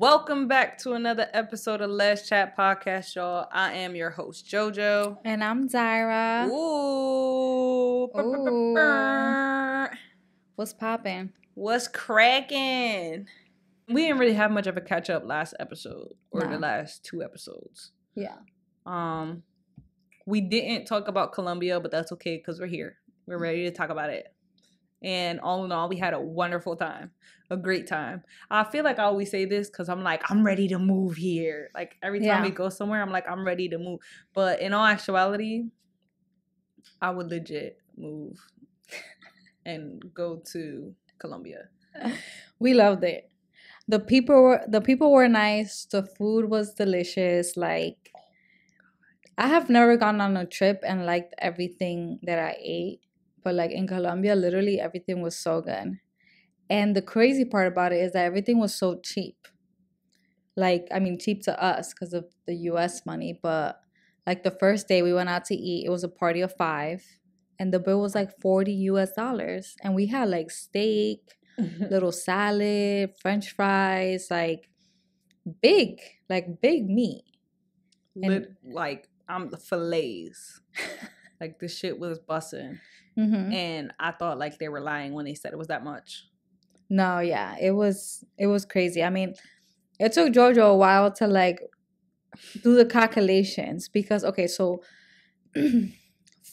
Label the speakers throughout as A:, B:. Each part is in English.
A: Welcome back to another episode of Let's Chat Podcast, y'all. I am your host, Jojo.
B: And I'm Dayra.
A: Ooh.
B: What's poppin'?
A: What's cracking? We didn't really have much of a catch up last episode or the last two episodes.
B: Yeah.
A: We didn't talk about Colombia, but that's okay because we're here. We're ready to talk about it. And all in all, we had a wonderful time. A great time. I feel like I always say this because I'm like, I'm ready to move here. Like every time we go somewhere, I'm like, I'm ready to move. But in all actuality, I would legit move and go to Colombia.
B: We loved it. The people were nice. The food was delicious. Like, I have never gone on a trip and liked everything that I ate. But like in Colombia, literally everything was so good. And the crazy part about it is that everything was so cheap. Like, I mean, cheap to us because of the US money. But like the first day we went out to eat, it was a party of 5. And the bill was like $40 US. And we had like steak, little salad, French fries, like big meat.
A: Like I'm the fillets. Like the shit was busting.
B: Mm-hmm.
A: And I thought like they were lying when they said it was that much.
B: No, yeah, it was crazy. I mean, it took Jojo a while to like do the calculations because okay, so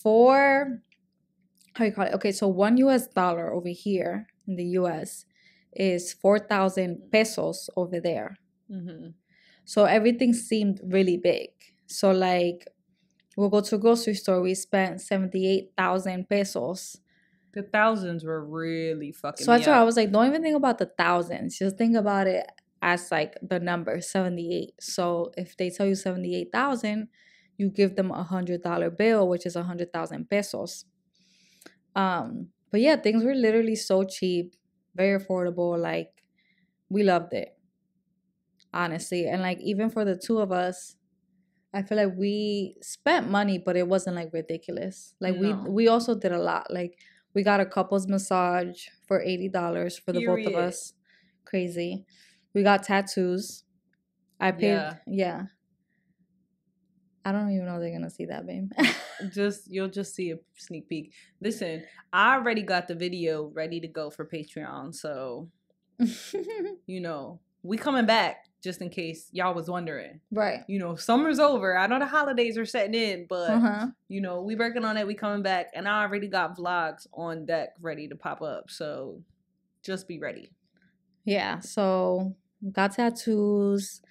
B: for how you call it? Okay, so $1 US over here in the US is 4,000 pesos over there.
A: Mm-hmm.
B: So everything seemed really big. So like we'll go to a grocery store. We spent 78,000 pesos.
A: The thousands were really fucking.
B: So that's why I was like, don't even think about the thousands. Just think about it as like the number 78. So if they tell you 78,000, you give them $100 bill, which is 100,000 pesos. But yeah, things were literally so cheap, very affordable. Like we loved it, honestly. And like even for the two of us, I feel like we spent money, but it wasn't like ridiculous. Like we also did a lot. Like we got a couples massage for $80 for the both of us. Crazy. We got tattoos. I paid. Yeah. I don't even know they're gonna see that, babe.
A: You'll just see a sneak peek. Listen, I already got the video ready to go for Patreon, so you know we coming back. Just in case y'all was wondering.
B: Right.
A: You know, summer's over. I know the holidays are setting in, but, you know, we working on it. We coming back. And I already got vlogs on deck ready to pop up. So just be ready.
B: Yeah. So got tattoos.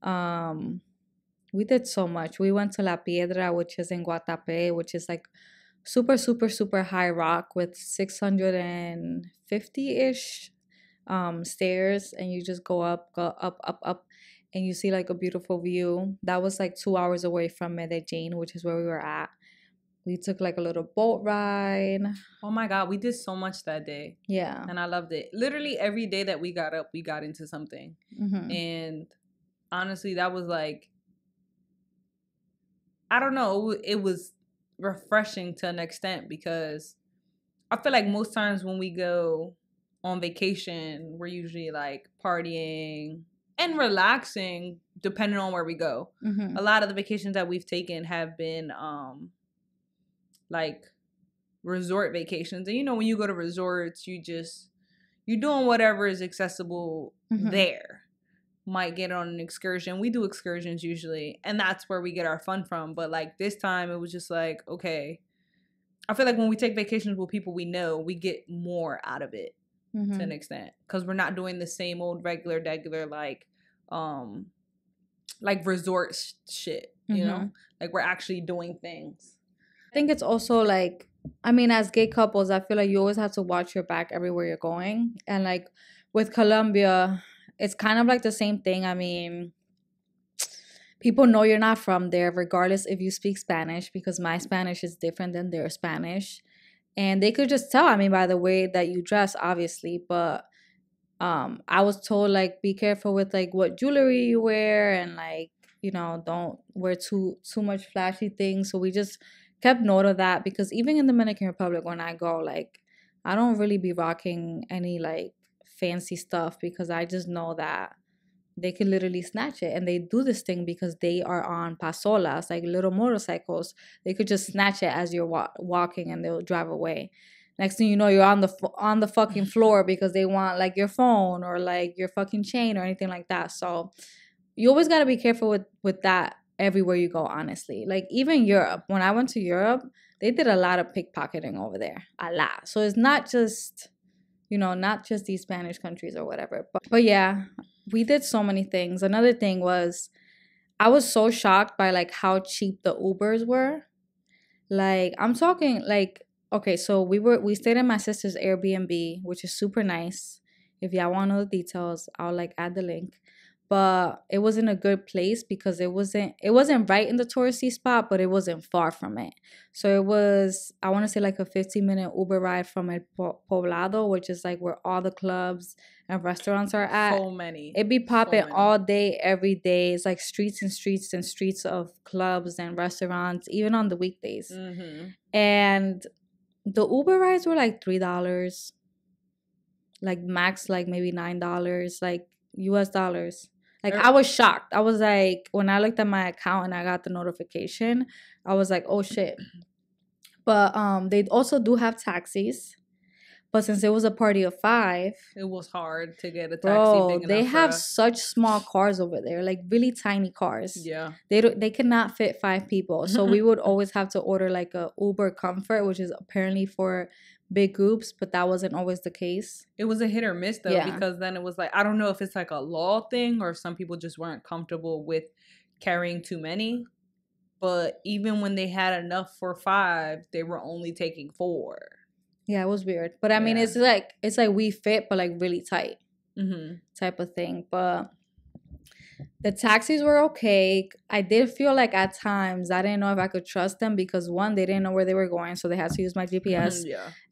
B: We did so much. We went to La Piedra, which is in Guatapé, which is like super, super, super high rock with 650-ish stairs, and you just go up, and you see like a beautiful view. That was like 2 hours away from Medellin, which is where we were at. We took like a little boat ride.
A: Oh my God, we did so much that day.
B: Yeah.
A: And I loved it. Literally every day that we got up, we got into something. Mm-hmm. And honestly, that was like, I don't know, it was refreshing to an extent because I feel like most times when we go on vacation, we're usually like partying and relaxing depending on where we go. Mm-hmm. A lot of the vacations that we've taken have been like resort vacations. And you know, when you go to resorts, you're doing whatever is accessible there. Might get on an excursion. We do excursions usually, and that's where we get our fun from. But like this time, it was just like, okay, I feel like when we take vacations with people we know, we get more out of it. Mm-hmm. To an extent, because we're not doing the same old regular like resort shit, you know, like we're actually doing things.
B: I think it's also like, I mean, as gay couples, I feel like you always have to watch your back everywhere you're going. And like with Colombia, it's kind of like the same thing. I mean, people know you're not from there regardless if you speak Spanish, because my Spanish is different than their Spanish. And they could just tell, I mean, by the way that you dress, obviously. But I was told, like, be careful with, like, what jewelry you wear. And, like, you know, don't wear too much flashy things. So we just kept note of that. Because even in Dominican Republic, when I go, like, I don't really be rocking any, like, fancy stuff. Because I just know that they could literally snatch it. And they do this thing because they are on pasolas, like little motorcycles. They could just snatch it as you're walking, and they'll drive away. Next thing you know, you're on the fucking floor because they want like your phone or like your fucking chain or anything like that. So you always got to be careful with that everywhere you go, honestly. Like even Europe, when I went to Europe, they did a lot of pickpocketing over there, a lot. So it's not just, not just these Spanish countries or whatever. But yeah, we did so many things. Another thing was, I was so shocked by like how cheap the Ubers were. Like I'm talking like, okay, so we stayed in my sister's Airbnb, which is super nice. If y'all want to know the details, I'll like add the link. But it was in a good place because it wasn't right in the touristy spot, but it wasn't far from it. So it was, I want to say like a 15-minute Uber ride from El Poblado, which is like where all the clubs and restaurants are at.
A: So many.
B: It be popping all day, every day. It's like streets and streets and streets of clubs and restaurants, even on the weekdays.
A: Mm-hmm.
B: And the Uber rides were like $3, like max, like maybe $9, like US dollars. Like I was shocked. I was like, when I looked at my account and I got the notification, I was like, oh shit. But they also do have taxis. But since it was a party of 5,
A: it was hard to get a taxi.
B: Bro, they have such small cars over there, like really tiny cars.
A: Yeah,
B: they cannot fit 5 people. So we would always have to order like a Uber Comfort, which is apparently for big groups, but that wasn't always the case.
A: It was a hit or miss though, because then it was like, I don't know if it's like a law thing or if some people just weren't comfortable with carrying too many. But even when they had enough for 5, they were only taking 4.
B: Yeah, it was weird. But I mean, it's like we fit, but like really tight, type of thing. But the taxis were okay. I did feel like at times I didn't know if I could trust them because 1, they didn't know where they were going, so they had to use my GPS.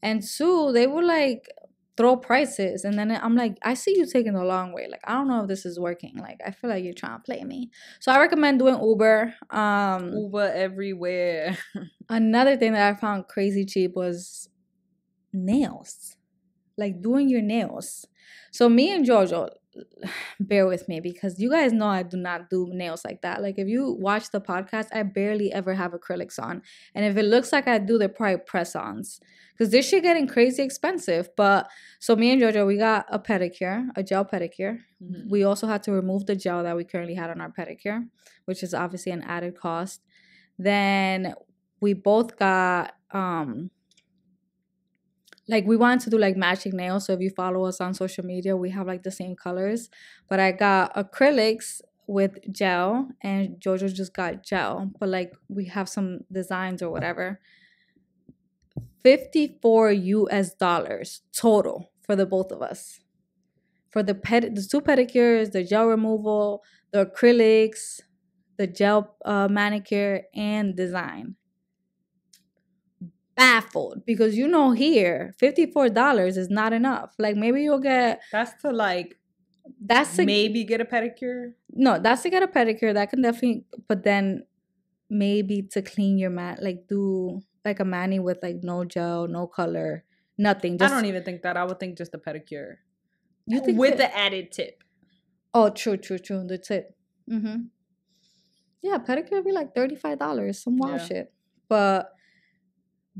B: And 2, they would like throw prices, and then I'm like, I see you taking the long way. Like I don't know if this is working. Like I feel like you're trying to play me. So I recommend doing Uber.
A: Uber everywhere.
B: Another thing that I found crazy cheap was nails, like doing your nails. So me and Jojo, bear with me because you guys know I do not do nails like that. Like if you watch the podcast, I barely ever have acrylics on, and if it looks like I do, they're probably press-ons because this shit getting crazy expensive. But so me and Jojo, we got a pedicure, a gel pedicure. We also had to remove the gel that we currently had on our pedicure, which is obviously an added cost. Then we both got like we wanted to do like matching nails. So if you follow us on social media, we have like the same colors. But I got acrylics with gel and Jojo just got gel. But like we have some designs or whatever. $54 US total for the both of us. For the 2 pedicures, the gel removal, the acrylics, the gel manicure, and design. Baffled because here $54 is not enough. Like maybe you'll get
A: maybe get a pedicure.
B: No, that's to get a pedicure. That can definitely, but then maybe to clean your mat, like do like a mani with like no gel, no color, nothing.
A: I don't even think that. I would think just a pedicure.
B: You think
A: with the added tip?
B: Oh, true. The tip. Yeah, pedicure would be like $35. Some wild shit, but.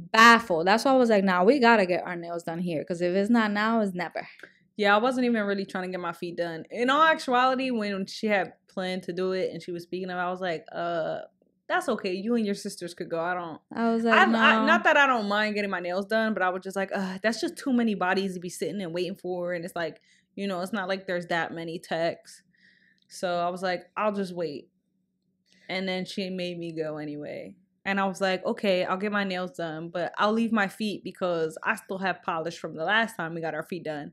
B: Baffled. That's why I was like, nah, we gotta get our nails done here because if it's not now, it's never.
A: Yeah, I wasn't even really trying to get my feet done. In all actuality, when she had planned to do it and she was speaking of it, I was like, that's okay. You and your sisters could go.
B: I was like, no.
A: Not that I don't mind getting my nails done, but I was just like, that's just too many bodies to be sitting and waiting for. And it's like, it's not like there's that many techs. So I was like, I'll just wait. And then she made me go anyway. And I was like, okay, I'll get my nails done, but I'll leave my feet because I still have polish from the last time we got our feet done.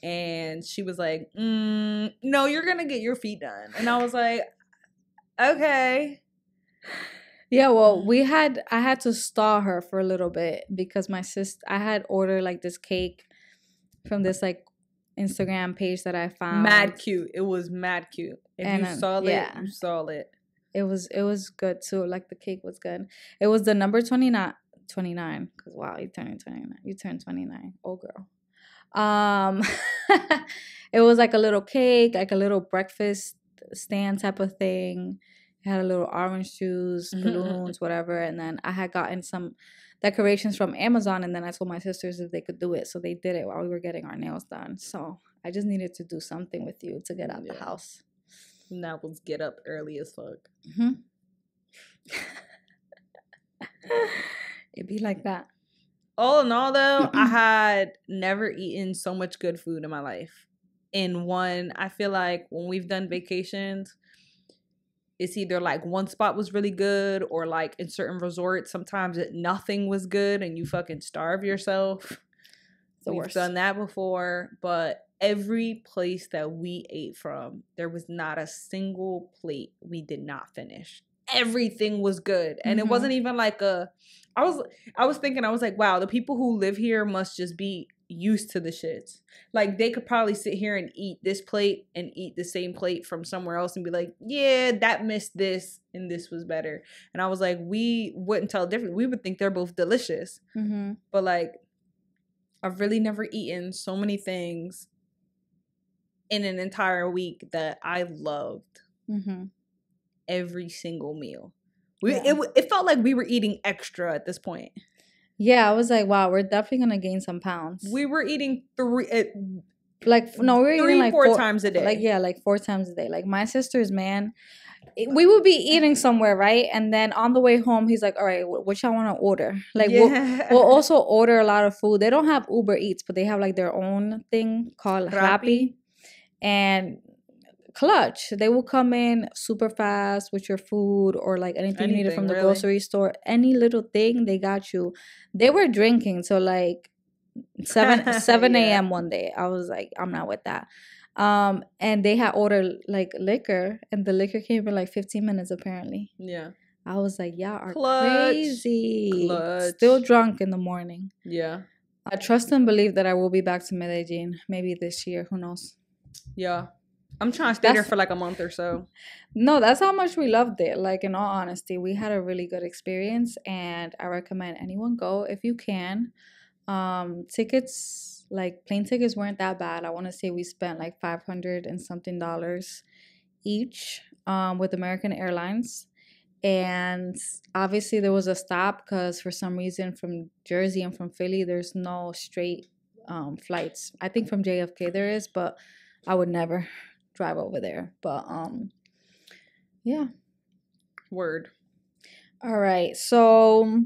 A: And she was like, no, you're going to get your feet done. And I was like, okay.
B: Yeah, well, I had to stall her for a little bit because I had ordered like this cake from this like Instagram page that I found.
A: Mad cute. It was mad cute. If you saw it, you saw it.
B: It was good too. Like the cake was good. It was the number 29 because wow, you turned 29. You turned 29. Oh girl. It was like a little cake, like a little breakfast stand type of thing. It had a little orange juice, balloons, whatever. And then I had gotten some decorations from Amazon, and then I told my sisters if they could do it. So they did it while we were getting our nails done. So I just needed to do something with you to get out the house.
A: And that was get up early as fuck.
B: It'd be like that.
A: All in all, though, I had never eaten so much good food in my life. In one, I feel like when we've done vacations, it's either like one spot was really good, or like in certain resorts, sometimes nothing was good and you fucking starve yourself. We've done that before, but every place that we ate from, there was not a single plate we did not finish. Everything was good. And it wasn't even like I was thinking, I was like, wow, the people who live here must just be used to the shits. Like, they could probably sit here and eat this plate and eat the same plate from somewhere else and be like, yeah, that missed this and this was better. And I was like, we wouldn't tell different. We would think they're both delicious. But like, I've really never eaten so many things in an entire week that I loved. Every single meal. It felt like we were eating extra at this point.
B: Yeah, I was like, wow, we're definitely gonna gain some pounds.
A: We were eating we were eating like
B: 4
A: times a day.
B: Like 4 times a day. Like my sisters, man, we would be eating somewhere, right? And then on the way home, he's like, all right, what y'all want to order? Like, we'll also order a lot of food. They don't have Uber Eats, but they have like their own thing called Rappi. And Clutch, they will come in super fast with your food or like anything you needed from the grocery store. Any little thing, they got you. They were drinking till like 7 a.m. one day. I was like, I'm not with that. And they had ordered like liquor, and the liquor came in like 15 minutes apparently.
A: Yeah.
B: I was like, y'all are crazy. Still drunk in the morning.
A: Yeah.
B: I trust and believe that I will be back to Medellin maybe this year. Who knows?
A: Yeah. I'm trying to stay there for like a month or so.
B: No, that's how much we loved it. Like, in all honesty, we had a really good experience, and I recommend anyone go if you can. Tickets, like plane tickets, weren't that bad. I want to say we spent like $500 and something each with American Airlines. And obviously there was a stop because for some reason from Jersey and from Philly, there's no straight flights. I think from JFK there is, but I would never drive over there. But yeah.
A: Word.
B: All right. So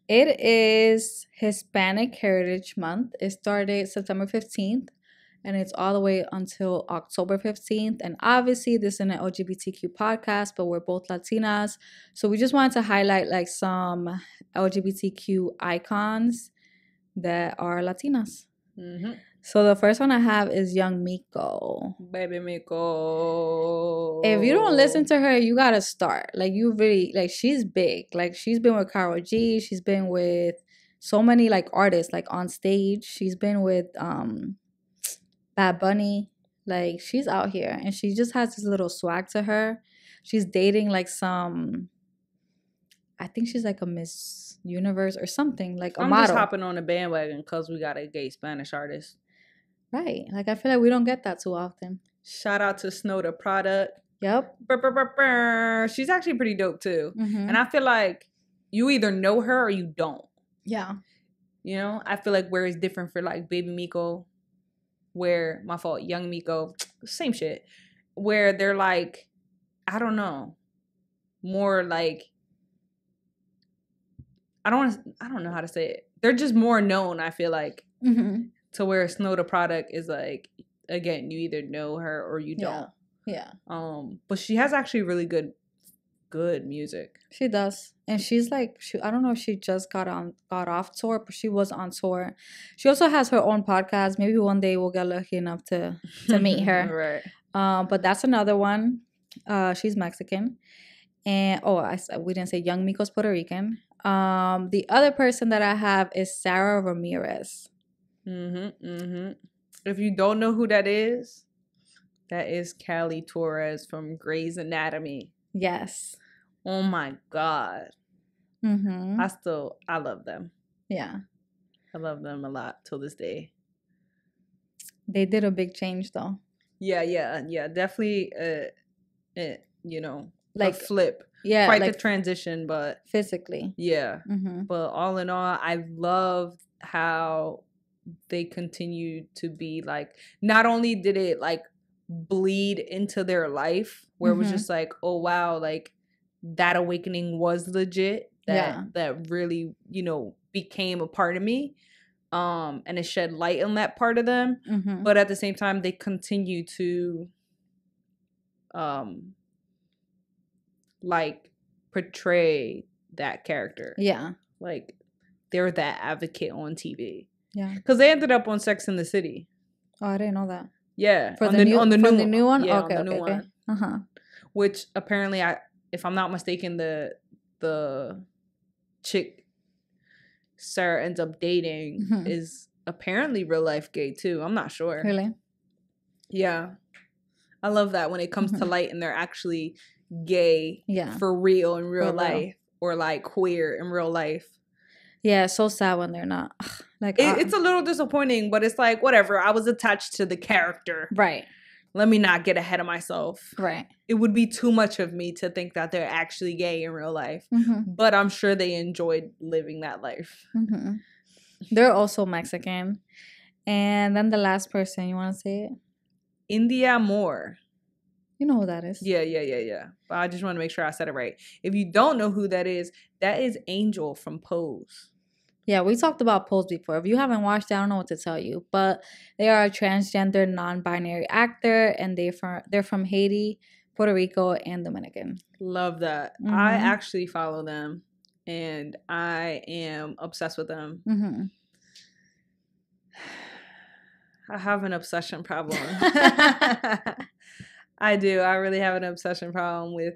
B: it is Hispanic Heritage Month. It started September 15th and it's all the way until October 15th. And obviously this is an LGBTQ podcast, but we're both Latinas. So we just wanted to highlight like some LGBTQ icons that are Latinas. So the first one I have is Young Miko.
A: Baby Miko.
B: If you don't listen to her, you gotta start. Like, you really, like, she's big. Like, she's been with Karol G. She's been with so many, like, artists, like, on stage. She's been with Bad Bunny. Like, she's out here. And she just has this little swag to her. She's dating, like, I think she's, like, a Miss Universe or something. Like, a model.
A: I'm just hopping on the bandwagon because we got a gay Spanish artist.
B: Right. Like, I feel like we don't get that too often.
A: Shout out to Snow the Product.
B: Yep.
A: She's actually pretty dope too. And I feel like you either know her or you don't.
B: Yeah.
A: You know, I feel like where it's different for like Baby Miko, where Young Miko, same shit. Where they're like, I don't know, more like, I don't know how to say it. They're just more known, I feel like. To where Snow the Product is like, again, you either know her or you don't.
B: Yeah.
A: But she has actually really good music.
B: She does. And she's like, I don't know if she just got off tour, but she was on tour. She also has her own podcast. Maybe one day we'll get lucky enough to meet her.
A: Right.
B: But that's another one. She's Mexican. And we didn't say Young Miko's Puerto Rican. The other person that I have is Sarah Ramirez.
A: If you don't know who that is Callie Torres from Grey's Anatomy.
B: Yes.
A: Oh my God. I love them.
B: Yeah.
A: I love them a lot till this day.
B: They did a big change though.
A: Yeah. Definitely, you know,
B: Like
A: a flip.
B: yeah,
A: Quite
B: like
A: the transition, but
B: physically.
A: yeah.
B: Mm-hmm.
A: But all in all, I love how they continue to be like, not only did it like bleed into their life where it was just like, oh wow, like that awakening was legit, that really, you know, became a part of me, and it shed light on that part of them, but at the same time they continue to like portray that character, like they're that advocate on TV, because they ended up on Sex and the City.
B: Oh, I didn't know that.
A: Yeah,
B: For the new one.
A: Yeah,
B: okay,
A: on the new
B: okay.
A: one. Which apparently, if I'm not mistaken, the chick Sarah ends up dating is apparently real life gay too. I'm not sure.
B: Really?
A: Yeah, I love that when it comes to light and they're actually gay, for real in real life, or like queer in real life.
B: Yeah, it's so sad when they're not. Like
A: it's a little disappointing, but it's like, whatever. I was attached to the character.
B: Right.
A: Let me not get ahead of myself.
B: Right.
A: It would be too much of me to think that they're actually gay in real life. But I'm sure they enjoyed living that life.
B: They're also Mexican. And then the last person, you want to say it?
A: India Moore.
B: You know who that is.
A: Yeah. But I just want to make sure I said it right. If you don't know who that is Angel from Pose.
B: Yeah, we talked about Pose before. If you haven't watched it, I don't know what to tell you. But they are a transgender, non-binary actor, and they're from Haiti, Puerto Rico, and Dominican.
A: Love that. I actually follow them, and I am obsessed with them. I have an obsession problem. I do. I really have an obsession problem with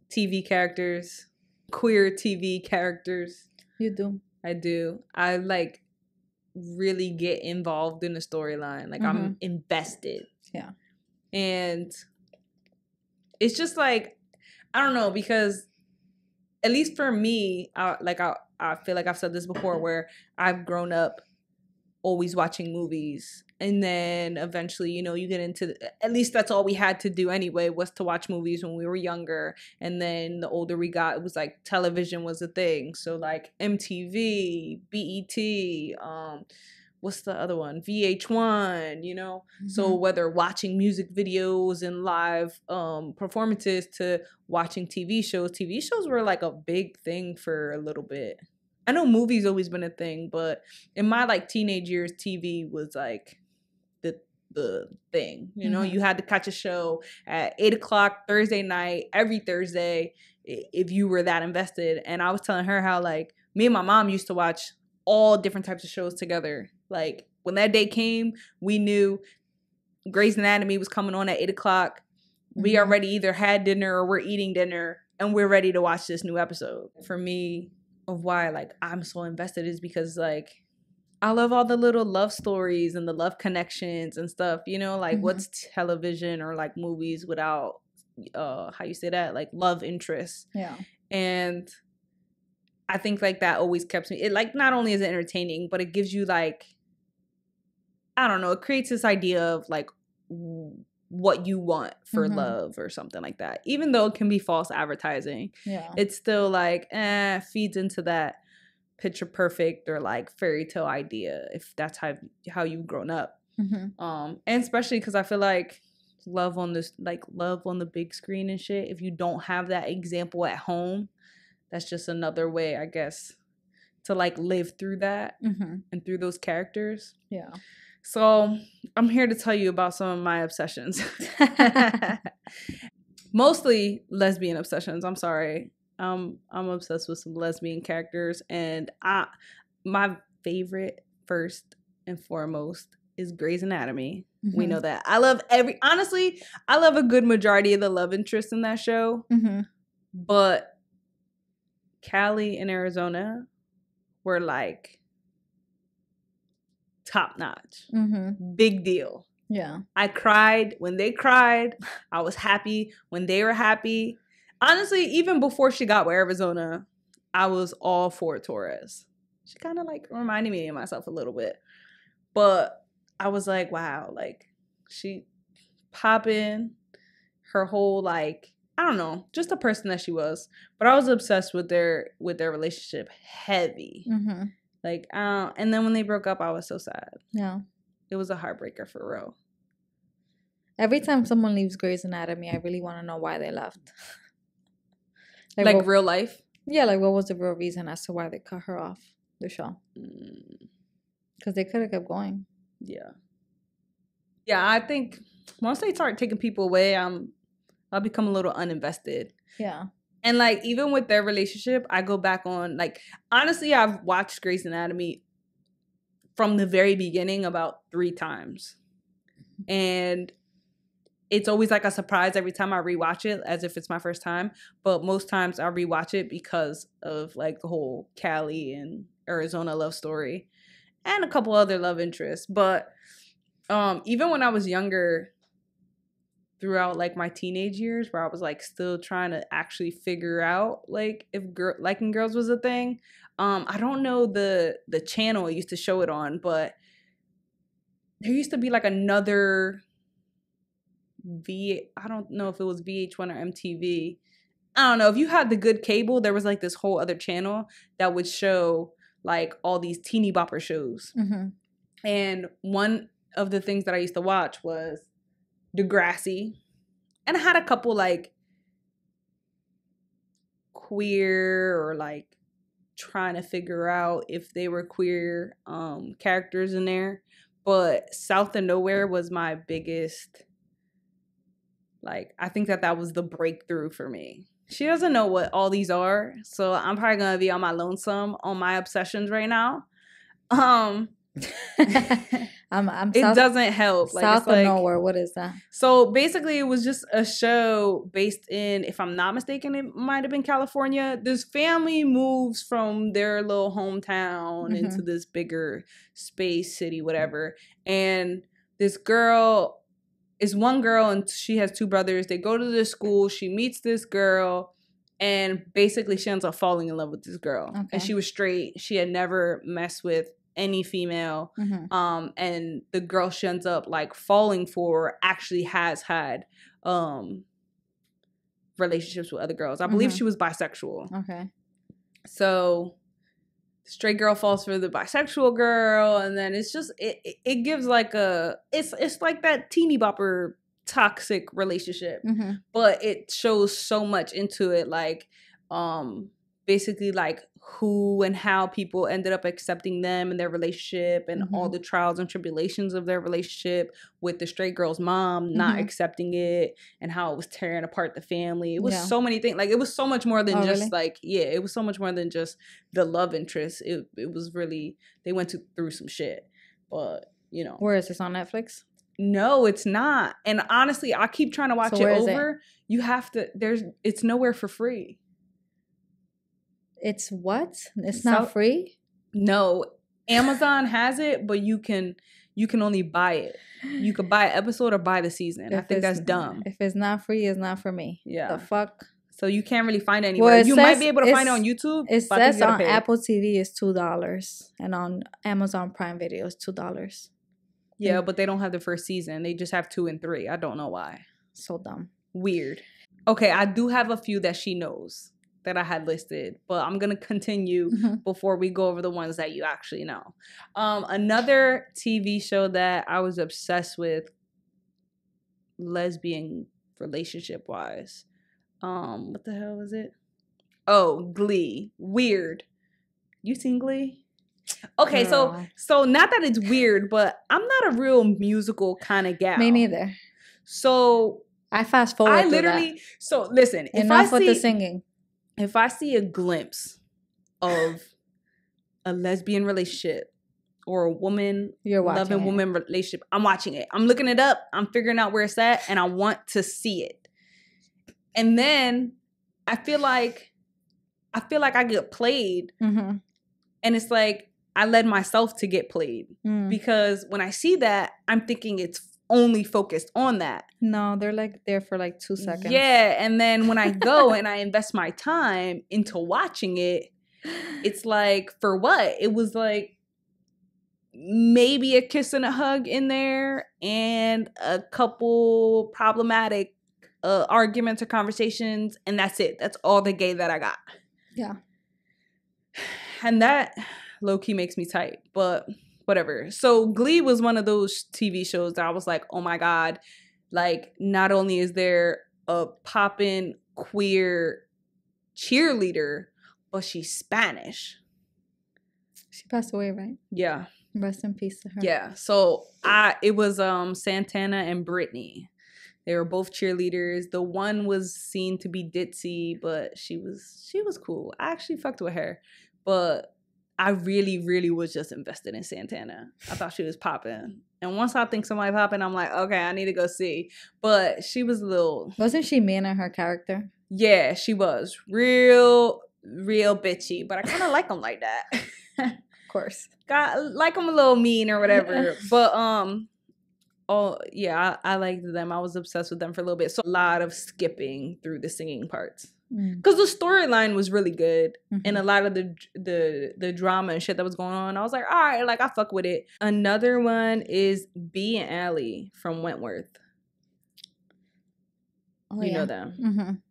A: TV characters, queer TV characters.
B: You do.
A: I do. I like really get involved in the storyline. Like I'm invested.
B: Yeah.
A: And it's just like, I don't know, because at least for me, I feel like I've said this before, where I've grown up always watching movies, and then eventually, you know, you get into at least that's all we had to do anyway, was to watch movies when we were younger. And then the older we got, it was like television was a thing, so like MTV, BET, what's the other one, VH1, you know. So whether watching music videos and live performances to watching TV shows were like a big thing for a little bit. I know movies always been a thing, but in my like teenage years, TV was like the thing. You know, you had to catch a show at 8:00 Thursday night, every Thursday, if you were that invested. And I was telling her how like me and my mom used to watch all different types of shows together. Like when that day came, we knew Grey's Anatomy was coming on at 8:00. We already either had dinner or we're eating dinner, and we're ready to watch this new episode. For me, of why like I'm so invested is because like I love all the little love stories and the love connections and stuff, you know, like what's television or like movies without how you say that, like love interests.
B: Yeah.
A: And I think like that always kept me, it like not only is it entertaining, but it gives you like, I don't know, it creates this idea of like what you want for love or something like that. Even though it can be false advertising, it's still like feeds into that picture perfect or like fairy tale idea, if that's how you've grown up. And especially because I feel like love on the big screen and shit, if you don't have that example at home, that's just another way, I guess, to like live through that and through those characters.
B: Yeah.
A: So I'm here to tell you about some of my obsessions. Mostly lesbian obsessions. I'm sorry. I'm obsessed with some lesbian characters, and my favorite first and foremost is Grey's Anatomy. We know that. I love I love a good majority of the love interests in that show. But Cali and Arizona were like top notch. Big deal.
B: Yeah.
A: I cried when they cried. I was happy when they were happy. Honestly, even before she got with Arizona, I was all for Torres. She kind of like reminded me of myself a little bit. But I was like, wow, like she popping, her whole like, I don't know, just the person that she was. But I was obsessed with their relationship heavy.
B: Mm-hmm.
A: Like, and then when they broke up, I was so sad.
B: Yeah.
A: It was a heartbreaker for real.
B: Every time someone leaves Grey's Anatomy, I really want to know why they left.
A: Like
B: what,
A: real life?
B: Yeah, like what was the real reason as to why they cut her off the show? Because they could have kept going.
A: Yeah. Yeah, I think once they start taking people away, I'll become a little uninvested.
B: Yeah.
A: And like even with their relationship, I go back on like honestly, I've watched Grey's Anatomy from the very beginning about 3 times. And it's always like a surprise every time I rewatch it as if it's my first time. But most times I rewatch it because of like the whole Cali and Arizona love story and a couple other love interests. But even when I was younger, throughout like my teenage years where I was like still trying to actually figure out like if liking girls was a thing. I don't know the channel I used to show it on, but there used to be like another I don't know if it was VH1 or MTV. I don't know. If you had the good cable, there was like this whole other channel that would show like all these teeny bopper shows.
B: Mm-hmm.
A: And one of the things that I used to watch was Degrassi, and I had a couple like queer or like trying to figure out if they were queer characters in there, but South of Nowhere was my biggest, like I think that was the breakthrough for me. She doesn't know what all these are, so I'm probably gonna be on my lonesome on my obsessions right now. It doesn't help. Like,
B: South of Nowhere. What is that?
A: So basically, it was just a show based in, if I'm not mistaken, it might have been California. This family moves from their little hometown into this bigger space city, whatever. And this girl is one girl, and she has 2 brothers. They go to this school. She meets this girl, and basically, she ends up falling in love with this girl. Okay. And she was straight. She had never messed with any female. And the girl she ends up like falling for actually has had relationships with other girls. I believe she was bisexual. Okay. So straight girl falls for the bisexual girl, and then it's just it gives like it's like that teeny bopper toxic relationship. But it shows so much into it, like basically like who and how people ended up accepting them and their relationship, and all the trials and tribulations of their relationship with the straight girl's mom not accepting it, and how it was tearing apart the family. It was so many things. Like it was so much more than just really? Like, yeah, it was so much more than just the love interest. It was really, they went through some shit. But, you know.
B: Where is this, on Netflix?
A: No, it's not. And honestly, I keep trying to watch it over. You have to, it's nowhere for free.
B: It's what? It's not free?
A: No. Amazon has it, but you can only buy it. You could buy an episode or buy the season. I think that's dumb.
B: If it's not free, it's not for me.
A: Yeah.
B: The fuck?
A: So you can't really find it anywhere. Well, you might be able to find it on YouTube.
B: It says on Apple TV is $2, and on Amazon Prime Video is $2.
A: Yeah, but they don't have the first season. They just have 2 and 3. I don't know why.
B: So dumb.
A: Weird. Okay, I do have a few that she knows that I had listed, but I'm gonna continue before we go over the ones that you actually know. Another TV show that I was obsessed with, lesbian relationship wise. What the hell is it? Oh, Glee. Weird. You seen Glee? Okay, so not that it's weird, but I'm not a real musical kind of gal.
B: Me neither.
A: So
B: I fast forward. I
A: literally. So listen,
B: enough with the singing.
A: If I see a glimpse of a lesbian relationship or a woman loving woman relationship, I'm watching it. I'm looking it up. I'm figuring out where it's at, and I want to see it. And then I feel like I get played, and it's like I led myself to get played because when I see that, I'm thinking it's only focused on that.
B: No, they're like there for like 2 seconds.
A: Yeah, and then when I go and I invest my time into watching it, it's like, for what? It was like maybe a kiss and a hug in there, and a couple problematic arguments or conversations, and that's it. That's all the gay that I got.
B: Yeah.
A: And that low-key makes me tight, but whatever. So Glee was one of those TV shows that I was like, oh my God, like, not only is there a poppin' queer cheerleader, but she's Spanish.
B: She passed away, right?
A: Yeah.
B: Rest in peace to her.
A: Yeah. So it was Santana and Brittany. They were both cheerleaders. The one was seen to be ditzy, but she was cool. I actually fucked with her. But I really, really was just invested in Santana. I thought she was popping. And once I think somebody popping, I'm like, okay, I need to go see. But she was a little...
B: Wasn't she mean in her character?
A: Yeah, she was. Real bitchy. But I kind of like them like that.
B: Of course.
A: Like them a little mean or whatever. But, oh, yeah, I liked them. I was obsessed with them for a little bit. So a lot of skipping through the singing parts. Because the storyline was really good. And a lot of the drama and shit that was going on, I was like, all right, like, I fuck with it. Another one is B and Allie from Wentworth. Oh, you know them.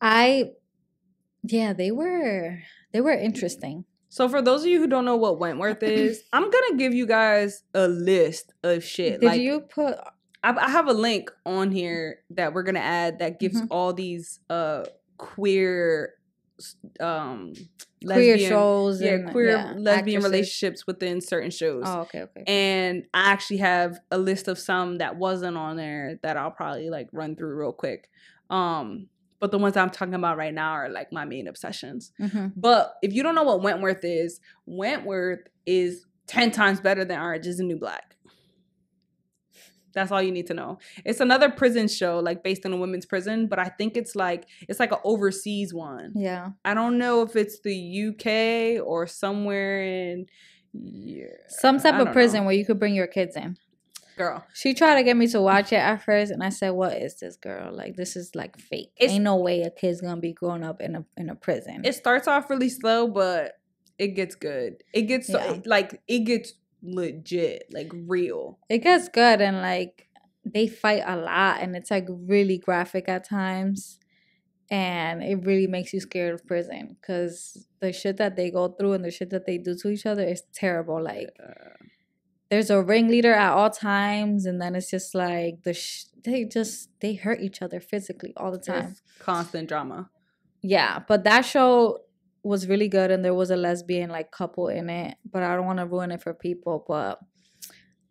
B: They were interesting.
A: So for those of you who don't know what Wentworth is, I'm going to give you guys a list of shit.
B: Did you put...
A: I have a link on here that we're going to add that gives all these queer lesbian
B: shows.
A: Lesbian actresses. Relationships within certain shows.
B: Oh, okay.
A: And I actually have a list of some that wasn't on there that I'll probably like run through real quick. But the ones I'm talking about right now are like my main obsessions. But if you don't know what Wentworth is 10 times better than Orange is the New Black. That's all you need to know. It's another prison show, like based in a women's prison, but I think it's like an overseas one.
B: Yeah.
A: I don't know if it's the UK or somewhere in
B: some type of prison where you could bring your kids in.
A: Girl.
B: She tried to get me to watch it at first, and I said, what is this, girl? Like, this is like fake. Ain't no way a kid's gonna be growing up in a prison.
A: It starts off really slow, but it gets good. It gets it gets legit, like real.
B: It gets good, and like they fight a lot, and it's like really graphic at times, and it really makes you scared of prison because the shit that they go through and the shit that they do to each other is terrible. Like there's a ringleader at all times, and then it's just like they hurt each other physically all the time.
A: It's constant drama.
B: Yeah, but that show was really good, and there was a lesbian like couple in it, but I don't want to ruin it for people. But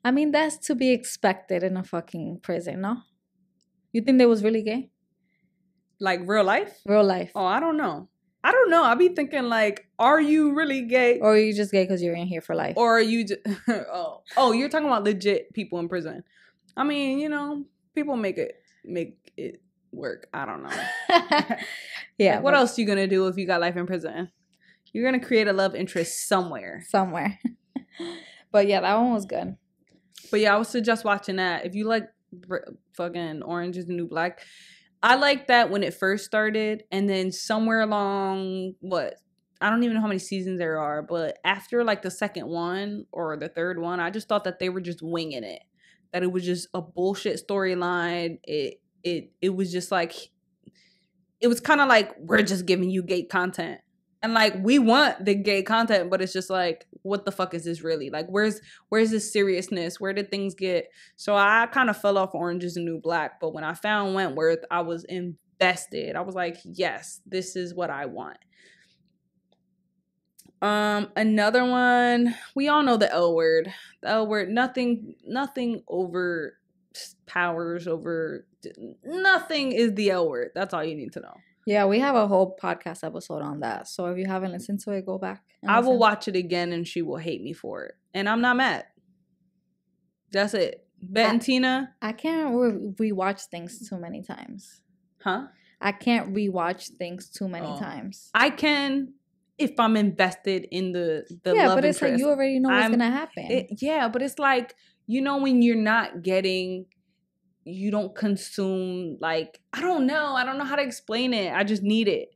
B: I mean, that's to be expected in a fucking prison, no? You think they was really gay?
A: Like real life?
B: Real life.
A: Oh, I don't know. I be thinking like, are you really gay?
B: Or are you just gay because you're in here for life?
A: Or are you just... oh, you're talking about legit people in prison. I mean, you know, people make it work. I don't know.
B: Yeah.
A: Like, what else you gonna do if you got life in prison? You're gonna create a love interest somewhere.
B: But yeah, that one was good.
A: But yeah, I would suggest watching that if you like fucking Orange is the New Black. I like that when it first started, and then somewhere along I don't even know how many seasons there are, but after like the second one or the third one, I just thought that they were just winging it. That it was just a bullshit storyline. It was just like, it was kind of like, we're just giving you gay content. And like, we want the gay content, but it's just like, what the fuck is this really? Like, where's this seriousness? Where did things get? So I kind of fell off Orange is the New Black. But when I found Wentworth, I was invested. I was like, yes, this is what I want. Another one, we all know the L word. The L word, nothing overpowers over, nothing is the L word. That's all you need to know.
B: Yeah, we have a whole podcast episode on that. So if you haven't listened to it, go back.
A: I will watch it again, and she will hate me for it. And I'm not mad. That's it. Bet and Tina.
B: I can't rewatch things too many times.
A: Huh?
B: I can't rewatch things too many times.
A: I can if I'm invested in the
B: yeah,
A: love
B: but it's
A: interest.
B: like you already know what's gonna happen.
A: Yeah, but it's like, you know, when you're not getting, you don't consume, like, I don't know how to explain it. I just need it.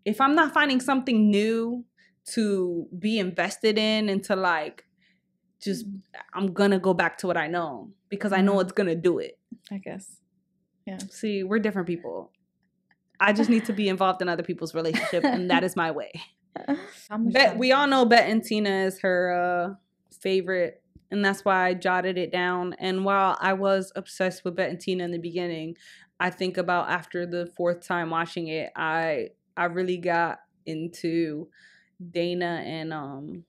A: If I'm not finding something new to be invested in and to like just, I'm gonna go back to what I know because I know it's gonna do it.
B: I guess. Yeah.
A: See, we're different people. I just need to be involved in other people's relationship, and that is my way. We all know Bet and Tina is her favorite, and that's why I jotted it down. And while I was obsessed with Bet and Tina in the beginning, I think about after the 4th time watching it, I really got into Dana and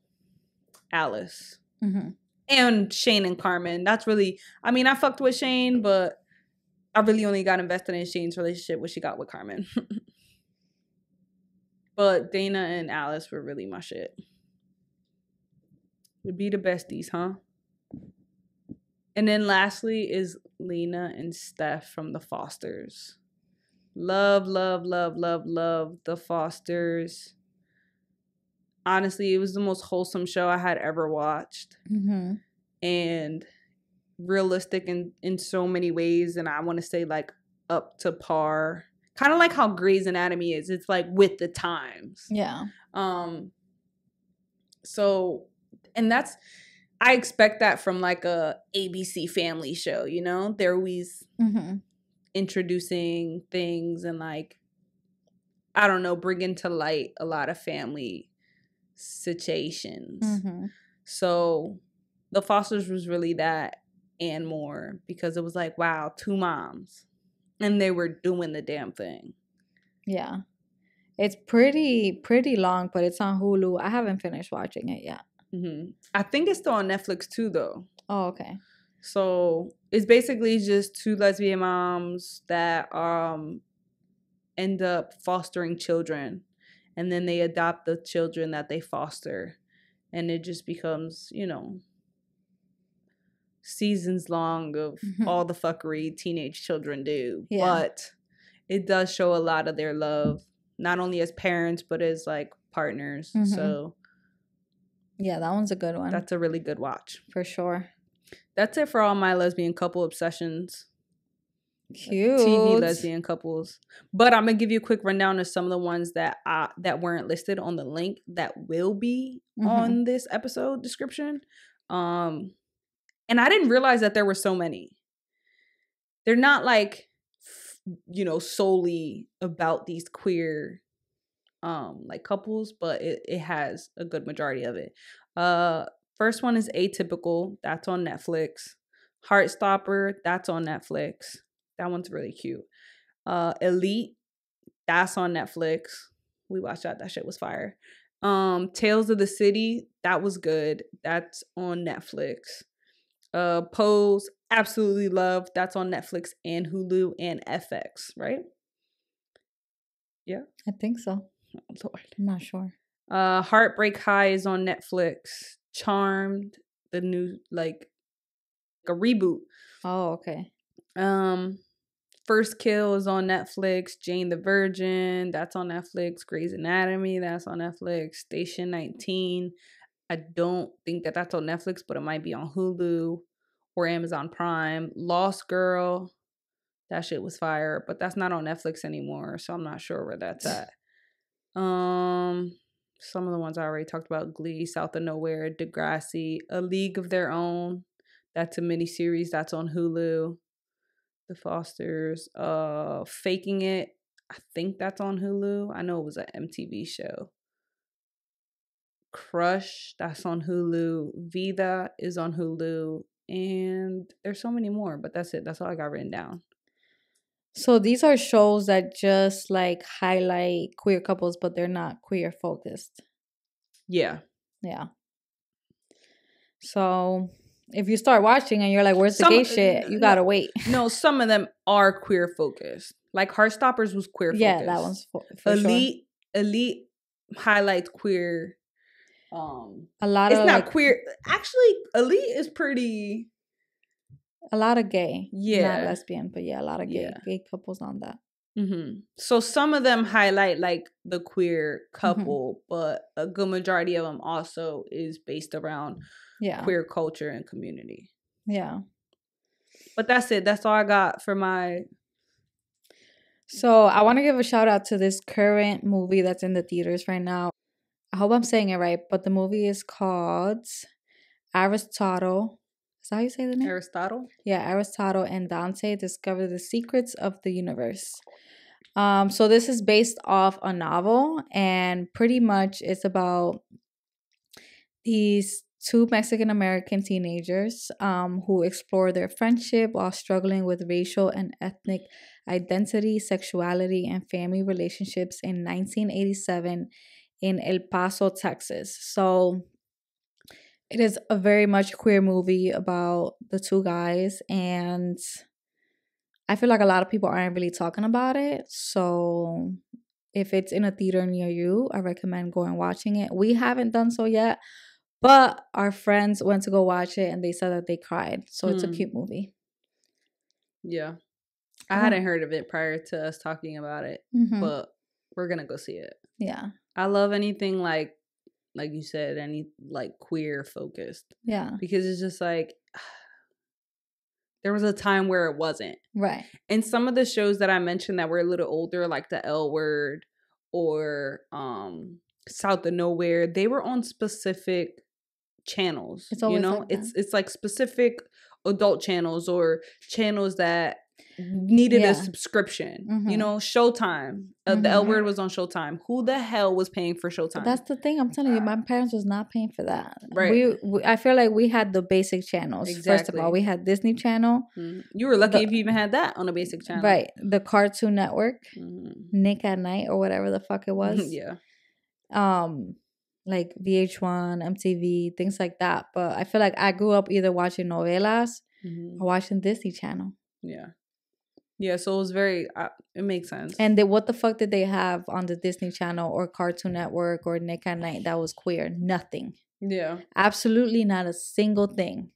A: Alice.
B: Mm-hmm.
A: And Shane and Carmen. That's really, I mean, I fucked with Shane, but I really only got invested in Shane's relationship when she got with Carmen. But Dana and Alice were really my shit. Would be the besties, huh? And then lastly is Lena and Steph from the Fosters. Love, love, love, love, love the Fosters. Honestly, it was the most wholesome show I had ever watched.
B: Mm-hmm.
A: And realistic in so many ways. And I want to say like up to par. Kind of like how Grey's Anatomy is. It's like with the times.
B: Yeah.
A: So, and that's, I expect that from like a ABC family show, you know? They're always introducing things and like, I don't know, bringing to light a lot of family situations.
B: Mm-hmm.
A: So the Fosters was really that and more, because it was like, wow, 2 moms. And they were doing the damn thing.
B: Yeah. It's pretty long, but it's on Hulu. I haven't finished watching it yet.
A: Mm-hmm. I think it's still on Netflix too, though.
B: Oh, okay.
A: So it's basically just 2 lesbian moms that end up fostering children, and then they adopt the children that they foster, and it just becomes, you know, seasons long of all the fuckery teenage children do. Yeah. But it does show a lot of their love, not only as parents but as like partners. So
B: yeah, that one's a good one.
A: That's a really good watch for
B: sure.
A: That's it for all my lesbian couple obsessions.
B: Cute.
A: TV lesbian couples. But I'm gonna give you a quick rundown of some of the ones that weren't listed on the link that will be on this episode description. And I didn't realize that there were so many. They're not like, you know, solely about these queer like couples, but it has a good majority of it. First one is Atypical. That's on Netflix. Heartstopper. That's on Netflix. That one's really cute. Elite. That's on Netflix. We watched that. That shit was fire. Tales of the City. That was good. That's on Netflix. Pose. Absolutely love. That's on Netflix and Hulu and FX, right? Yeah.
B: I think so.
A: Oh, Lord.
B: I'm not sure.
A: Heartbreak High is on Netflix. Charmed, the new, like a reboot.
B: Oh, okay.
A: First Kill is on Netflix. Jane the Virgin, that's on Netflix. Grey's Anatomy, that's on Netflix. Station 19, I don't think that that's on Netflix, but it might be on Hulu or Amazon Prime. Lost Girl, that shit was fire, but that's not on Netflix anymore, so I'm not sure where that's at. Some of the ones I already talked about: Glee, South of Nowhere, Degrassi, A League of Their Own. That's a miniseries. That's on Hulu. The Fosters. Faking It. I think that's on Hulu. I know it was an MTV show. Crush. That's on Hulu. Vida is on Hulu. And there's so many more, but that's it. That's all I got written down.
B: So these are shows that just like highlight queer couples, but they're not queer focused.
A: Yeah.
B: Yeah. So if you start watching and you're like, where's the gay shit? You gotta wait.
A: No, some of them are queer focused. Like Heartstoppers was queer focused.
B: Yeah, that one's for
A: Elite.
B: Sure.
A: Elite highlights queer.
B: A lot
A: it's
B: of
A: not
B: like,
A: queer. Actually, Elite is pretty.
B: A lot of gay.
A: Yeah.
B: Not lesbian, but yeah, a lot of gay couples on that.
A: Mm-hmm. So some of them highlight like the queer couple, but a good majority of them also is based around queer culture and community.
B: Yeah.
A: But that's it. That's all I got for my...
B: So I want to give a shout out to this current movie that's in the theaters right now. I hope I'm saying it right, but the movie is called Aristotle. Is that how you say the name?
A: Aristotle.
B: Yeah, Aristotle and Dante discover the secrets of the universe. So this is based off a novel, and pretty much it's about these two Mexican American teenagers who explore their friendship while struggling with racial and ethnic identity, sexuality, and family relationships in 1987 in El Paso, Texas. So it is a very much queer movie about the two guys, and I feel like a lot of people aren't really talking about it. So if it's in a theater near you, I recommend going and watching it. We haven't done so yet, but our friends went to go watch it and they said that they cried. So it's a cute movie.
A: Yeah. I hadn't heard of it prior to us talking about it, but we're going to go see it.
B: Yeah.
A: I love anything like you said, any like queer focused.
B: Yeah.
A: Because it's just like, there was a time where it wasn't.
B: Right.
A: And some of the shows that I mentioned that were a little older, like The L Word or South of Nowhere, they were on specific channels.
B: It's always like
A: it's like specific adult channels or channels that needed a subscription. Showtime. The L Word was on Showtime. Who the hell was paying for Showtime?
B: That's the thing. I'm telling you, my parents was not paying for that.
A: Right.
B: We I feel like we had the basic channels. Exactly. First of all, we had Disney Channel.
A: You were lucky if you even had that on a basic channel.
B: Right. The Cartoon Network, Nick at Night or whatever the fuck it was.
A: Yeah.
B: Like VH1, MTV, things like that. But I feel like I grew up either watching novelas or watching Disney Channel.
A: Yeah. Yeah, so it was very, it makes sense.
B: And what the fuck did they have on the Disney Channel or Cartoon Network or Nick at Night that was queer? Nothing.
A: Yeah.
B: Absolutely not a single thing.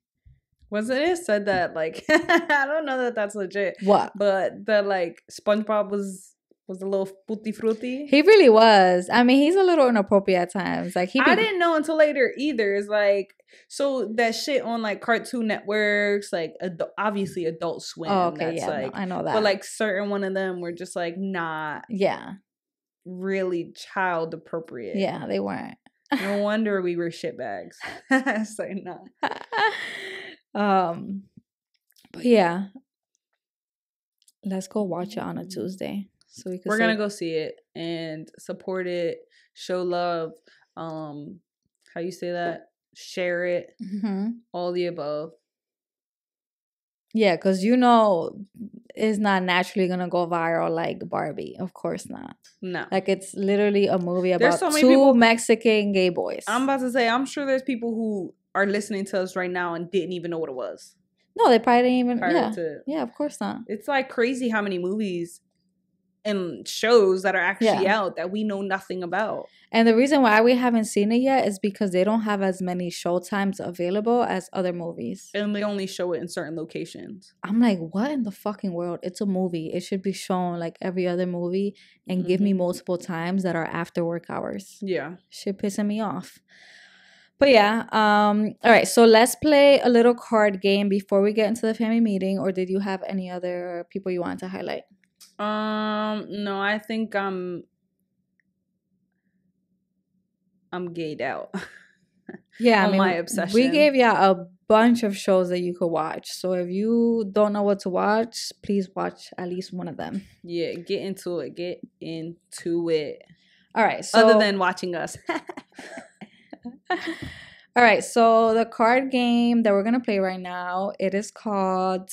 A: Wasn't it said that, like, I don't know that that's legit.
B: What?
A: But that, like, SpongeBob was a little tutti frutti.
B: He really was. I mean, he's a little inappropriate at times. Like
A: I didn't know until later either. It's like, so that shit on like Cartoon Networks, like obviously Adult Swim.
B: Oh, okay,
A: that's
B: yeah,
A: like,
B: no, I know that.
A: But like certain one of them were just like not.
B: Yeah.
A: Really child appropriate.
B: Yeah, they weren't.
A: No wonder we were shitbags. It's like no.
B: But yeah, let's go watch it on a Tuesday. So
A: we're gonna go see it and support it, show love. How you say that? Share it. All the above.
B: Yeah, because it's not naturally gonna go viral like Barbie. Of course not.
A: No.
B: Like it's literally a movie about two Mexican gay boys.
A: I'm about to say, I'm sure there's people who are listening to us right now and didn't even know what it was.
B: No, they probably didn't even. Yeah, of course not.
A: It's like crazy how many movies and shows that are actually out that we know nothing about.
B: And the reason why we haven't seen it yet is because they don't have as many showtimes available as other movies.
A: And they only show it in certain locations.
B: I'm like, what in the fucking world? It's a movie. It should be shown like every other movie and give me multiple times that are after work hours.
A: Yeah.
B: Shit pissing me off. But yeah, all right, so let's play a little card game before we get into the family meeting. Or did you have any other people you wanted to highlight?
A: No, I think I'm gayed out.
B: Yeah,
A: my obsession.
B: We gave you a bunch of shows that you could watch. So if you don't know what to watch, please watch at least one of them.
A: Yeah, get into it. Get into it.
B: All right. So
A: other than watching us.
B: All right. So the card game that we're gonna play right now, it is called.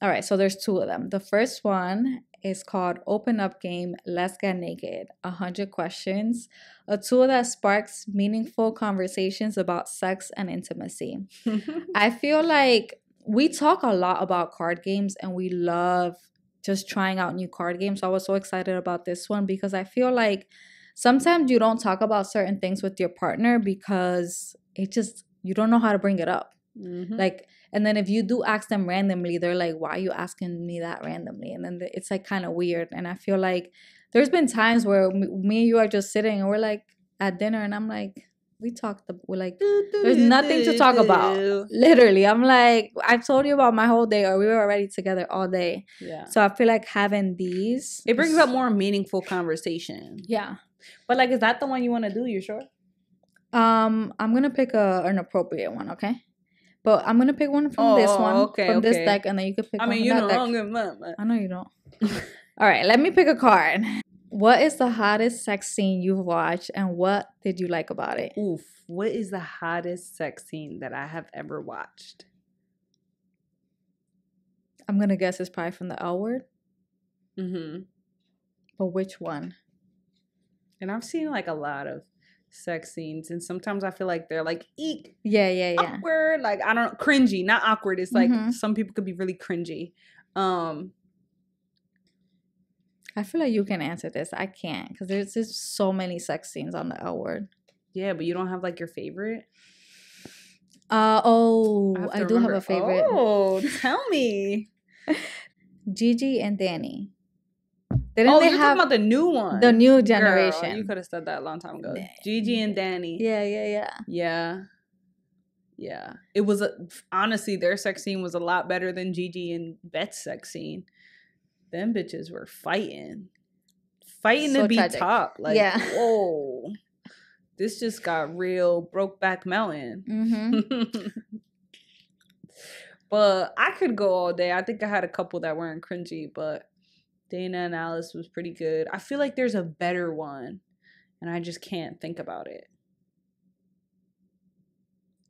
B: All right. So there's two of them. The first one is called Open Up Game, Let's Get Naked, 100 questions, a tool that sparks meaningful conversations about sex and intimacy. I feel like we talk a lot about card games and we love just trying out new card games. So I was so excited about this one because I feel like sometimes you don't talk about certain things with your partner because you don't know how to bring it up. Like, and then if you do ask them randomly, they're like, why are you asking me that randomly? And then it's like kind of weird. And I feel like there's been times where me and you are just sitting and we're like at dinner and I'm like, we're like, there's nothing to talk about. Literally. I'm like, I've told you about my whole day or we were already together all day.
A: Yeah.
B: So I feel like having these.
A: It brings up more meaningful conversation.
B: Yeah.
A: But like, is that the one you want to do? You sure?
B: I'm gonna pick an appropriate one, okay? But I'm gonna pick one from this one,
A: okay,
B: from this
A: okay.
B: deck, and then you could pick
A: I
B: one
A: mean,
B: from
A: you
B: that
A: know, I
B: deck.
A: don't give a fuck.
B: I know you don't. All right, let me pick a card. What is the hottest sex scene you've watched, and what did you like about it?
A: Oof. What is the hottest sex scene that I have ever watched?
B: I'm gonna guess it's probably from the L Word.
A: Mm-hmm.
B: But which one?
A: And I've seen like a lot of sex scenes, and sometimes I feel like they're like eek,
B: Yeah.
A: awkward, like I don't cringy, not awkward. It's like
B: Mhm.
A: some people could be really cringy.
B: I feel like you can answer this. I can't because there's just so many sex scenes on the L Word.
A: Yeah, but you don't have like your favorite.
B: I do have a favorite.
A: Oh, tell me.
B: Gigi and Danny.
A: Didn't they you're talking about the new one.
B: The new
A: Girl,
B: generation.
A: you could have said that a long time ago. Gigi and Danny.
B: Yeah.
A: Yeah. It was honestly, their sex scene was a lot better than Gigi and Beth's sex scene. Them bitches were fighting so to be tragic. Top. Like, whoa. This just got real Brokeback Mountain. Mm-hmm. But I could go all day. I think I had a couple that weren't cringy, but Dana and Alice was pretty good. I feel like there's a better one, and I just can't think about it.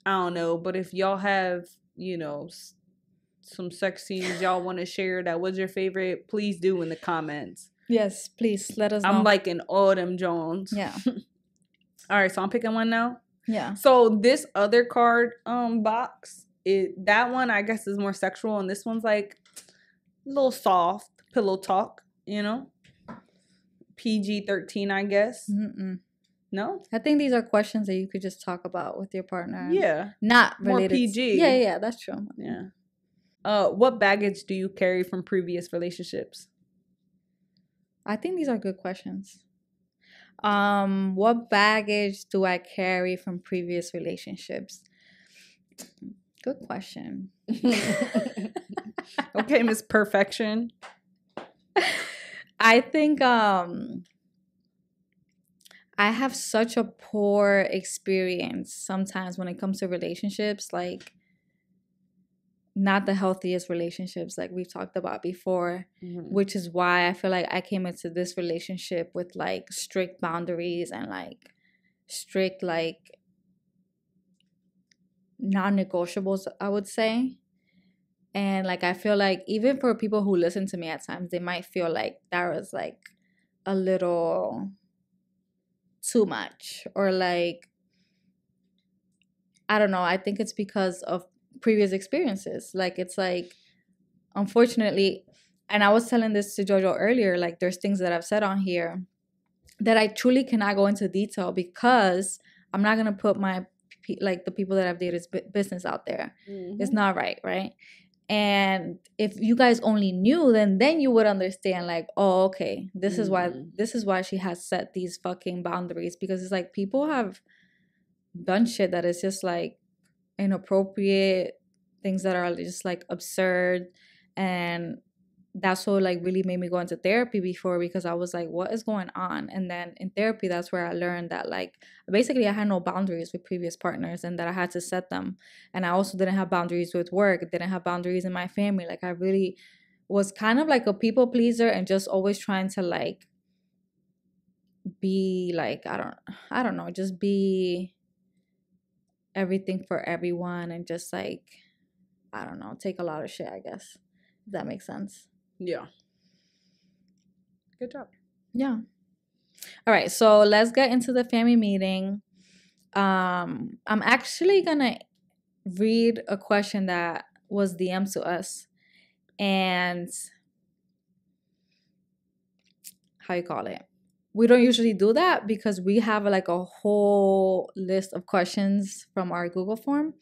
A: I don't know, but if y'all have, you know, some sex scenes y'all want to share that was your favorite, please do in the comments.
B: Yes, please let us know.
A: I'm like an Autumn Jones.
B: Yeah.
A: All right, so I'm picking one now.
B: Yeah.
A: So this other card box, that one I guess is more sexual, and this one's like a little soft pillow talk, you know. PG-13, I guess. Mm-mm. No?
B: I think these are questions that you could just talk about with your partner.
A: Yeah.
B: Not related.
A: More PG.
B: Yeah, that's true.
A: Yeah. What baggage do you carry from previous relationships?
B: I think these are good questions. What baggage do I carry from previous relationships? Good question.
A: Okay, Miss Perfection.
B: I think I have such a poor experience sometimes when it comes to relationships, like not the healthiest relationships like we've talked about before, which is why I feel like I came into this relationship with like strict boundaries and like strict like non-negotiables, I would say. And like I feel like even for people who listen to me at times, they might feel like that was like a little too much, or like I don't know, I think it's because of previous experiences. Like it's like, unfortunately, and I was telling this to Jojo earlier, like there's things that I've said on here that I truly cannot go into detail because I'm not gonna put my like the people that I've dated's business out there. Mm-hmm. It's not right? And if you guys only knew, then you would understand, like, oh, okay, this is why she has set these fucking boundaries, because it's like people have done shit that is just like inappropriate, things that are just like absurd, and that's what like really made me go into therapy before, because I was like, what is going on? And then in therapy, that's where I learned that like basically I had no boundaries with previous partners and that I had to set them. And I also didn't have boundaries with work, didn't have boundaries in my family. Like I really was kind of like a people pleaser and just always trying to like be like, I don't know, just be everything for everyone, and just like, I don't know, take a lot of shit, I guess, if that makes sense.
A: Yeah. Good job.
B: Yeah. All right, so let's get into the family meeting. I'm actually gonna read a question that was DM'd to us, and how you call it? We don't usually do that because we have like a whole list of questions from our Google form,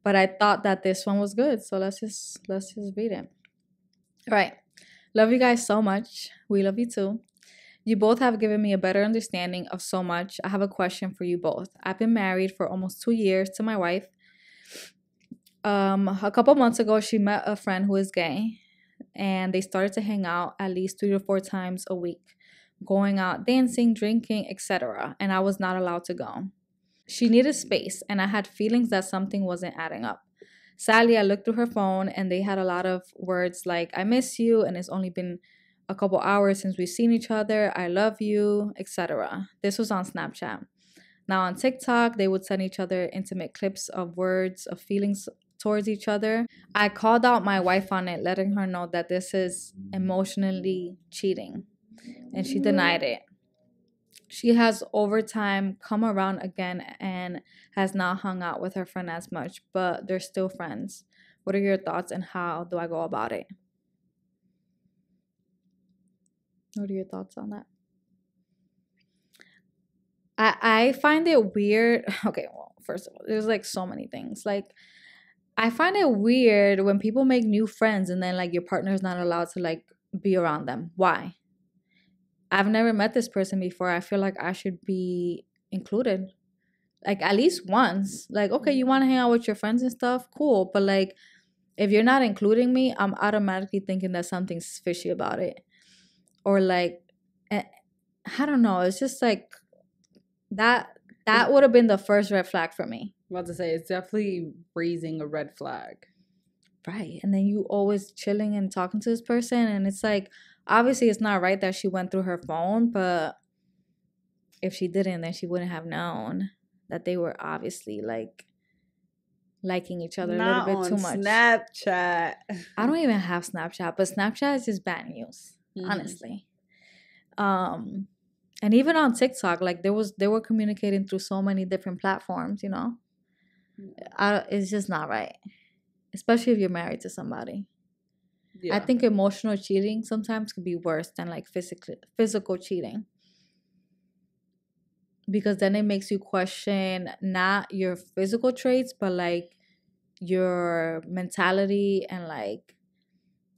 B: but I thought that this one was good, so let's just read it. All right. Love you guys so much. We love you too. You both have given me a better understanding of so much. I have a question for you both. I've been married for almost 2 years to my wife. A couple months ago, she met a friend who is gay, and they started to hang out at least 3 to 4 times a week, going out, dancing, drinking, etc. And I was not allowed to go. She needed space, and I had feelings that something wasn't adding up. Sadly, I looked through her phone, and they had a lot of words like, I miss you, and it's only been a couple hours since we've seen each other, I love you, etc. This was on Snapchat. Now on TikTok, they would send each other intimate clips of words, of feelings towards each other. I called out my wife on it, letting her know that this is emotionally cheating, and she denied it. She has over time come around again and has not hung out with her friend as much, but they're still friends. What are your thoughts and how do I go about it? What are your thoughts on that? I find it weird. Okay, well, first of all, there's like so many things. Like, I find it weird when people make new friends and then like your partner's not allowed to like be around them. Why? I've never met this person before. I feel like I should be included. Like at least once. Like, okay, you want to hang out with your friends and stuff? Cool. But like if you're not including me, I'm automatically thinking that something's fishy about it. Or like I don't know. It's just like that would have been the first red flag for me.
A: I'm about to say it's definitely raising a red flag.
B: Right. And then you always chilling and talking to this person, and it's like obviously it's not right that she went through her phone, but if she didn't, then she wouldn't have known that they were obviously like liking each other a little bit too much.
A: Snapchat.
B: I don't even have Snapchat, but Snapchat is just bad news, honestly. And even on TikTok, like they were communicating through so many different platforms, you know. It's just not right, especially if you're married to somebody. Yeah. I think emotional cheating sometimes could be worse than like physical cheating, because then it makes you question not your physical traits, but like your mentality and like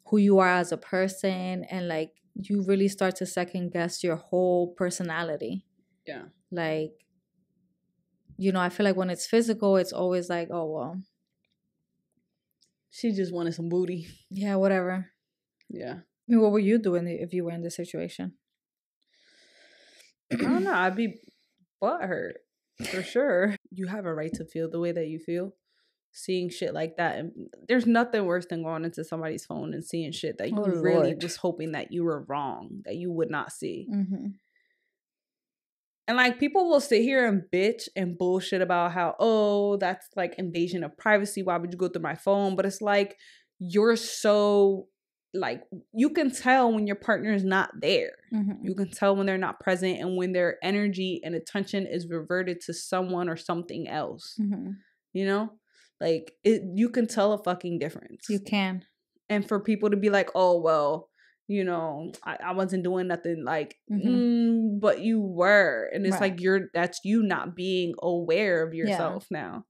B: who you are as a person, and like you really start to second guess your whole personality. Yeah. Like, you know, I feel like when it's physical, it's always like, oh, well,
A: she just wanted some booty.
B: Yeah, whatever. Yeah. I mean, what were you doing if you were in this situation?
A: I don't know. I'd be butthurt for sure. You have a right to feel the way that you feel. Seeing shit like that, and there's nothing worse than going into somebody's phone and seeing shit that you really was hoping that you were wrong, that you would not see. And like people will sit here and bitch and bullshit about how, oh, that's like invasion of privacy, why would you go through my phone? But it's like you're so like, you can tell when your partner is not there. You can tell when they're not present, and when their energy and attention is reverted to someone or something else. You know, like you can tell a fucking difference.
B: You can.
A: And for people to be like, oh, well, you know, I wasn't doing nothing, like, but you were. And it's like that's you not being aware of yourself now.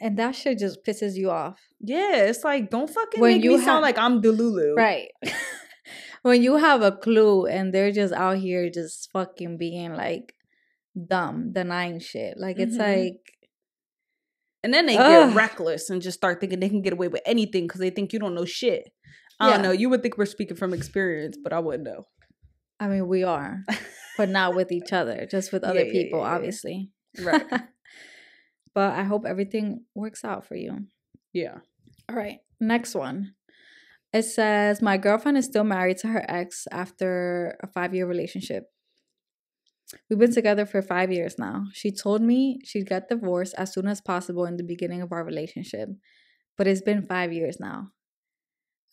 B: And that shit just pisses you off.
A: Yeah, it's like, don't fucking make me sound like I'm Delulu.
B: Right. When you have a clue and they're just out here just fucking being like dumb, denying shit. Like, it's like.
A: And then they get reckless and just start thinking they can get away with anything because they think you don't know shit. I don't know. You would think we're speaking from experience, but I wouldn't know.
B: I mean, we are. But not with each other. Just with other people, obviously. Right. But I hope everything works out for you. Yeah. All right. Next one. It says, my girlfriend is still married to her ex after a 5-year relationship. We've been together for 5 years now. She told me she'd get divorced as soon as possible in the beginning of our relationship. But it's been 5 years now.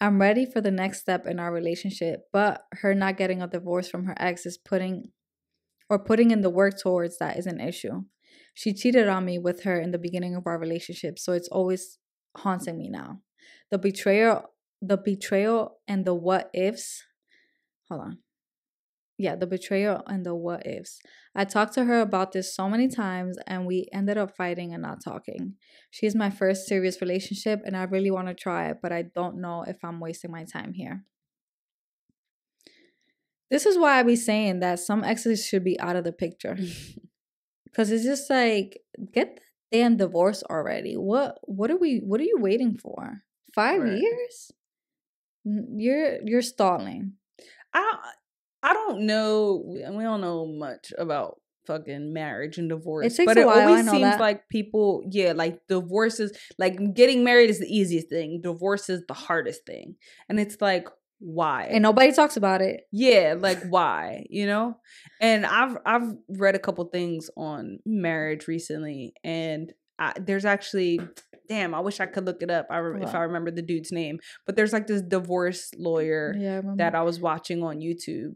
B: I'm ready for the next step in our relationship, but her not getting a divorce from her ex is putting in the work towards that is an issue. She cheated on me with her in the beginning of our relationship, so it's always haunting me now. The betrayal and the what ifs. Hold on. Yeah, the betrayal and the what ifs. I talked to her about this so many times and we ended up fighting and not talking. She's my first serious relationship and I really want to try it, but I don't know if I'm wasting my time here. This is why I be saying that some exes should be out of the picture. Because it's just like, get that damn divorce already. What are you waiting for? 5 years? You're stalling.
A: I don't know. We don't know much about fucking marriage and divorce.
B: It takes
A: but
B: a
A: it
B: while,
A: always
B: I know
A: seems
B: that.
A: like people, like divorce is like getting married is the easiest thing. Divorce is the hardest thing. And it's like, why?
B: And nobody talks about it.
A: Yeah, like why, And I've read a couple things on marriage recently, and there's actually, damn, I wish I could look it up. If I remember the dude's name, but there's like this divorce lawyer that I was watching on YouTube,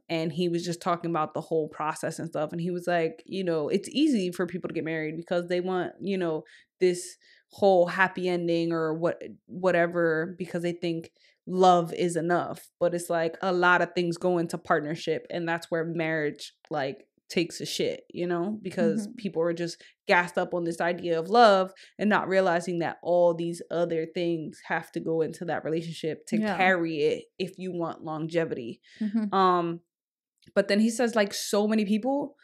A: and he was just talking about the whole process and stuff, and he was like, it's easy for people to get married because they want, this whole happy ending or whatever, because they think love is enough. But it's like a lot of things go into partnership, and that's where marriage like takes a shit, because people are just gassed up on this idea of love and not realizing that all these other things have to go into that relationship to carry it if you want longevity. But then he says like so many people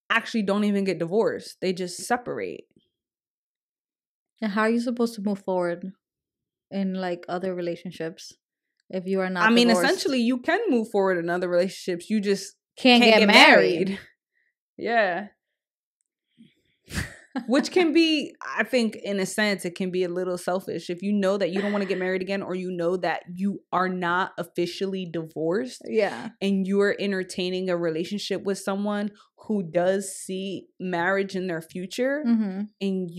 A: actually don't even get divorced, they just separate.
B: And how are you supposed to move forward in like other relationships if you are not divorced?
A: Essentially you can move forward in other relationships, you just
B: can't get married.
A: Yeah. Which can be, I think, in a sense, it can be a little selfish if you know that you don't want to get married again, or you know that you are not officially divorced.
B: Yeah.
A: And you're entertaining a relationship with someone who does see marriage in their future. And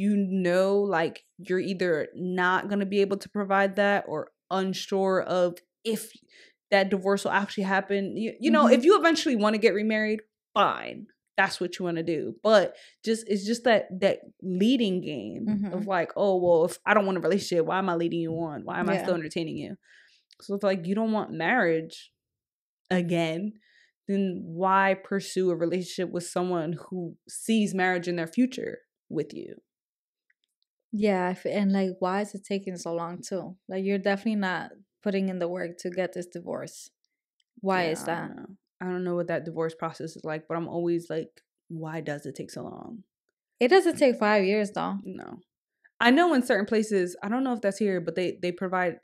A: like you're either not going to be able to provide that or unsure of if that divorce will actually happen. You know, if you eventually want to get remarried, fine. That's what you want to do. But it's just that leading game of like, oh, well, if I don't want a relationship, why am I leading you on? Why am I still entertaining you? So if like you don't want marriage again, then why pursue a relationship with someone who sees marriage in their future with you?
B: Yeah. And like, why is it taking so long too? Like, you're definitely not putting in the work to get this divorce. Why is that?
A: I don't know what that divorce process is like, but I'm always like, why does it take so long?
B: It doesn't take 5 years though.
A: No. I know in certain places, I don't know if that's here, but they provide,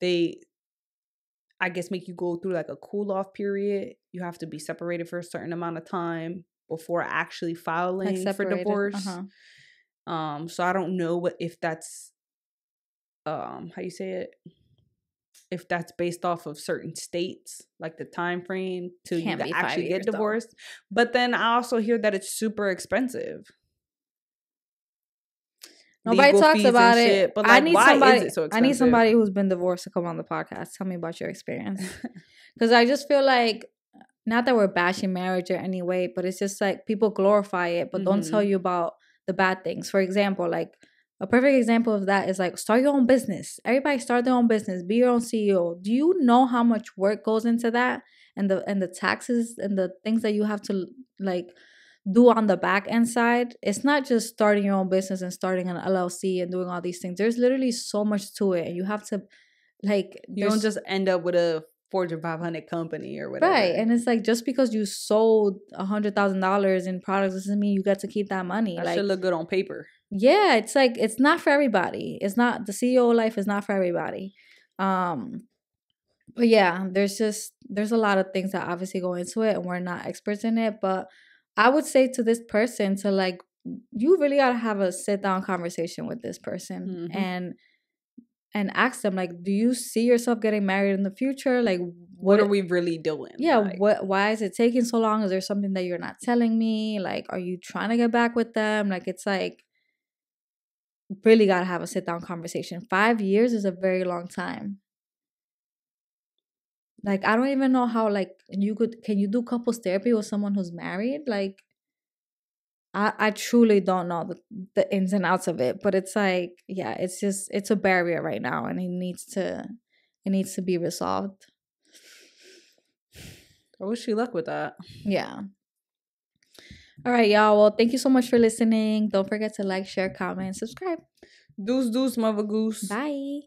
A: they, I guess, make you go through like a cool off period. You have to be separated for a certain amount of time before actually filing for divorce. So I don't know if that's, how you say it? If that's based off of certain states, like the time frame to you to actually get divorced. Though. But then I also hear that it's super expensive.
B: Nobody talks about it.
A: Shit. But like, why is it so expensive?
B: I need somebody who's been divorced to come on the podcast. Tell me about your experience. Because I just feel like, not that we're bashing marriage or any way, but it's just like people glorify it, but don't tell you about the bad things. For example, like, a perfect example of that is like, start your own business. Everybody start their own business. Be your own CEO. Do you know how much work goes into that, and the taxes and the things that you have to like do on the back end side? It's not just starting your own business and starting an LLC and doing all these things. There's literally so much to it, and you have to like.
A: You don't just end up with a Fortune 500 company or whatever.
B: Right. And it's like, just because you sold $100,000 in products doesn't mean you get to keep that money.
A: That
B: like,
A: should look good on paper.
B: Yeah, it's like, it's not for everybody. It's not, the CEO life is not for everybody. But yeah, there's a lot of things that obviously go into it, and we're not experts in it. But I would say to this person to like, you really gotta have a sit down conversation with this person and ask them, like, do you see yourself getting married in the future? Like,
A: what are we really doing?
B: Yeah,
A: like,
B: why is it taking so long? Is there something that you're not telling me? Like, are you trying to get back with them? Like, it's like, really gotta have a sit down conversation. 5 years is a very long time. Like, I don't even know how, like, can you do couples therapy with someone who's married? Like, I truly don't know the ins and outs of it, but it's like, yeah, it's a barrier right now, and it needs to be resolved.
A: I wish you luck with that.
B: Yeah. All right, y'all. Well, thank you so much for listening. Don't forget to like, share, comment, subscribe.
A: Deuce, mother goose.
B: Bye.